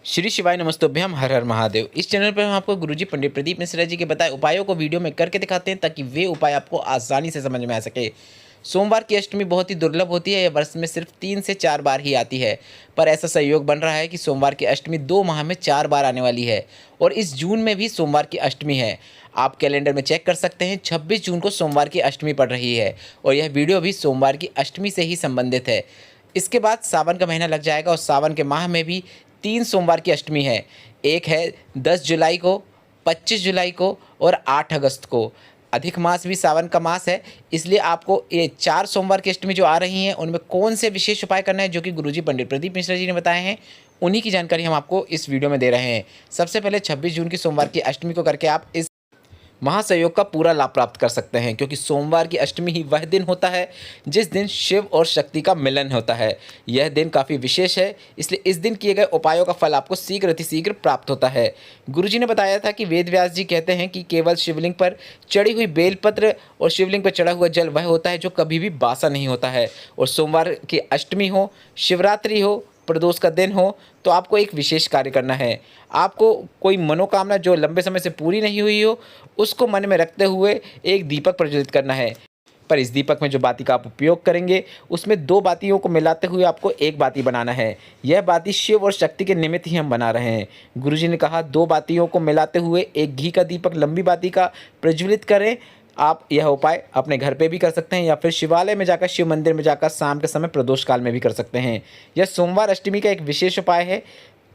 श्री शिवाय नमस्तुभ्यम हर हर महादेव। इस चैनल पर हम आपको गुरुजी पंडित प्रदीप मिश्रा जी के बताए उपायों को वीडियो में करके दिखाते हैं ताकि वे उपाय आपको आसानी से समझ में आ सके। सोमवार की अष्टमी बहुत ही दुर्लभ होती है। यह वर्ष में सिर्फ 3 से 4 बार ही आती है, पर ऐसा संयोग बन रहा है कि सोमवार की अष्टमी 2 माह में 4 बार आने वाली है और इस जून में भी सोमवार की अष्टमी है। आप कैलेंडर में चेक कर सकते हैं, 26 जून को सोमवार की अष्टमी पड़ रही है और यह वीडियो भी सोमवार की अष्टमी से ही संबंधित है। इसके बाद सावन का महीना लग जाएगा और सावन के माह में भी 3 सोमवार की अष्टमी है। एक है 10 जुलाई को, 25 जुलाई को और 8 अगस्त को। अधिक मास भी सावन का मास है, इसलिए आपको ये 4 सोमवार की अष्टमी जो आ रही हैं उनमें कौन से विशेष उपाय करना है जो कि गुरुजी पंडित प्रदीप मिश्रा जी ने बताए हैं, उन्हीं की जानकारी हम आपको इस वीडियो में दे रहे हैं। सबसे पहले 26 जून की सोमवार की अष्टमी को करके आप इस महासंयोग का पूरा लाभ प्राप्त कर सकते हैं, क्योंकि सोमवार की अष्टमी ही वह दिन होता है जिस दिन शिव और शक्ति का मिलन होता है। यह दिन काफ़ी विशेष है, इसलिए इस दिन किए गए उपायों का फल आपको शीघ्र अतिशीघ्र प्राप्त होता है। गुरुजी ने बताया था कि वेद व्यास जी कहते हैं कि केवल शिवलिंग पर चढ़ी हुई बेलपत्र और शिवलिंग पर चढ़ा हुआ जल वह होता है जो कभी भी बासा नहीं होता है। और सोमवार की अष्टमी हो, शिवरात्रि हो, प्रदोष का दिन हो, तो आपको एक विशेष कार्य करना है। आपको कोई मनोकामना जो लंबे समय से पूरी नहीं हुई हो उसको मन में रखते हुए एक दीपक प्रज्वलित करना है। पर इस दीपक में जो बाती का आप उपयोग करेंगे उसमें 2 बातियों को मिलाते हुए आपको एक बाती बनाना है। यह बाती शिव और शक्ति के निमित्त ही हम बना रहे हैं। गुरुजी ने कहा 2 बातियों को मिलाते हुए एक घी का दीपक लंबी बाती का प्रज्वलित करें। आप यह उपाय अपने घर पे भी कर सकते हैं या फिर शिवालय में जाकर, शिव मंदिर में जाकर शाम के समय प्रदोष काल में भी कर सकते हैं। यह सोमवार अष्टमी का एक विशेष उपाय है।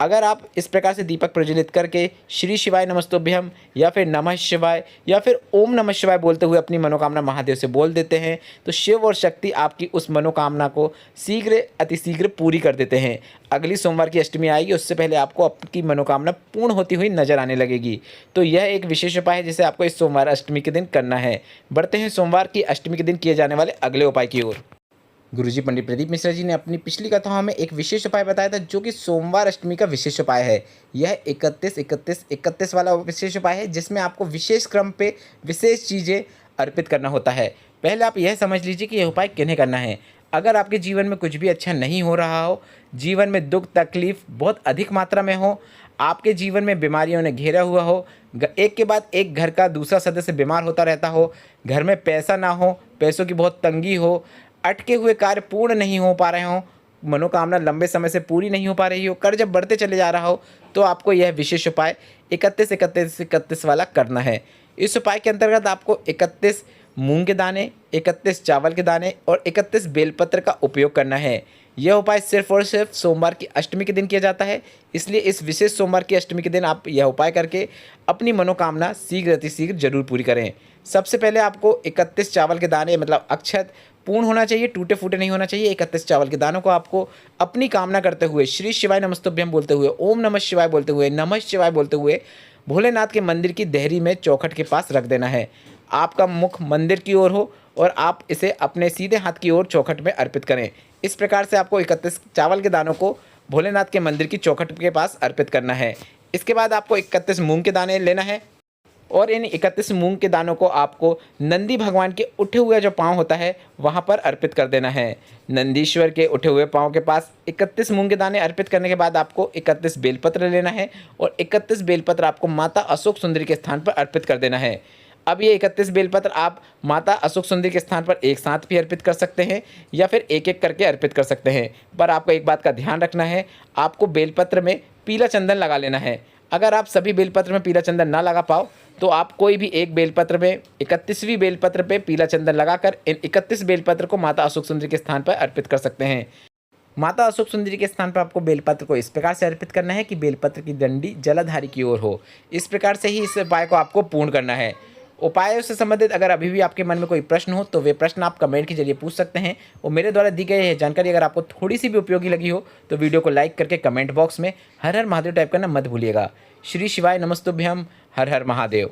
अगर आप इस प्रकार से दीपक प्रज्वलित करके श्री शिवाय नमस्तुभ्यम या फिर नमः शिवाय या फिर ओम नमः शिवाय बोलते हुए अपनी मनोकामना महादेव से बोल देते हैं तो शिव और शक्ति आपकी उस मनोकामना को शीघ्र अतिशीघ्र पूरी कर देते हैं। अगली सोमवार की अष्टमी आएगी, उससे पहले आपको आपकी मनोकामना पूर्ण होती हुई नजर आने लगेगी। तो यह एक विशेष उपाय है जिसे आपको इस सोमवार अष्टमी के दिन करना है। बढ़ते हैं सोमवार की अष्टमी के दिन किए जाने वाले अगले उपाय की ओर। गुरुजी पंडित प्रदीप मिश्रा जी ने अपनी पिछली कथाओं में एक विशेष उपाय बताया था जो कि सोमवार अष्टमी का विशेष उपाय है। यह 31 वाला विशेष उपाय है जिसमें आपको विशेष क्रम पे विशेष चीज़ें अर्पित करना होता है। पहले आप यह समझ लीजिए कि यह उपाय किन्हें करना है। अगर आपके जीवन में कुछ भी अच्छा नहीं हो रहा हो, जीवन में दुख तकलीफ बहुत अधिक मात्रा में हो, आपके जीवन में बीमारियों ने घेरा हुआ हो, एक के बाद एक घर का दूसरा सदस्य बीमार होता रहता हो, घर में पैसा ना हो, पैसों की बहुत तंगी हो, अटके हुए कार्य पूर्ण नहीं हो पा रहे हों, मनोकामना लंबे समय से पूरी नहीं हो पा रही हो, कर्ज बढ़ते चले जा रहा हो, तो आपको यह विशेष उपाय 31 वाला करना है। इस उपाय के अंतर्गत आपको 31 मूंग के दाने, 31 चावल के दाने और 31 बेलपत्र का उपयोग करना है। यह उपाय सिर्फ और सिर्फ सोमवार की अष्टमी के दिन किया जाता है, इसलिए इस विशेष सोमवार की अष्टमी के दिन आप यह उपाय करके अपनी मनोकामना शीघ्र अतिशीघ्र जरूर पूरी करें। सबसे पहले आपको 31 चावल के दाने मतलब अक्षत पूर्ण होना चाहिए, टूटे फूटे नहीं होना चाहिए। 31 चावल के दानों को आपको अपनी कामना करते हुए श्री शिवाय नमस्तुभ्यम बोलते हुए, ओम नमः शिवाय बोलते हुए, नमः शिवाय बोलते हुए भोलेनाथ के मंदिर की देहरी में चौखट के पास रख देना है। आपका मुख मंदिर की ओर हो और आप इसे अपने सीधे हाथ की ओर चौखट में अर्पित करें। इस प्रकार से आपको 31 चावल के दानों को भोलेनाथ के मंदिर की चौखट के पास अर्पित करना है। इसके बाद आपको 31 मूंग के दाने लेना है और इन 31 मूंग के दानों को आपको नंदी भगवान के उठे हुए जो पाँव होता है वहाँ पर अर्पित कर देना है। नंदीश्वर के उठे हुए पाँव के पास 31 मूंग के दाने अर्पित करने के बाद आपको 31 बेलपत्र लेना है और 31 बेलपत्र आपको माता अशोक सुंदरी के स्थान पर अर्पित कर देना है। अब ये 31 बेलपत्र आप माता अशोक सुंदरी के स्थान पर एक साथ भी अर्पित कर सकते हैं या फिर एक एक करके अर्पित कर सकते हैं। पर आपको एक बात का ध्यान रखना है, आपको बेलपत्र में पीला चंदन लगा लेना है। अगर आप सभी बेलपत्र में पीला चंदन ना लगा पाओ तो आप कोई भी एक बेलपत्र में 31वीं बेलपत्र पे पीला चंदन लगाकर इन 31 बेलपत्र को माता अशोक सुंदरी के स्थान पर अर्पित कर सकते हैं। माता अशोक सुंदरी के स्थान पर आपको बेलपत्र को इस प्रकार से अर्पित करना है कि बेलपत्र की डंडी जलाधारी की ओर हो। इस प्रकार से ही इस उपाय को आपको पूर्ण करना है। उपायों से संबंधित अगर अभी भी आपके मन में कोई प्रश्न हो तो वे प्रश्न आप कमेंट के जरिए पूछ सकते हैं और मेरे द्वारा दी गई जानकारी अगर आपको थोड़ी सी भी उपयोगी लगी हो तो वीडियो को लाइक करके कमेंट बॉक्स में हर हर महादेव टाइप करना मत भूलिएगा। श्री शिवाय नमस्तुभ्यम हर हर महादेव।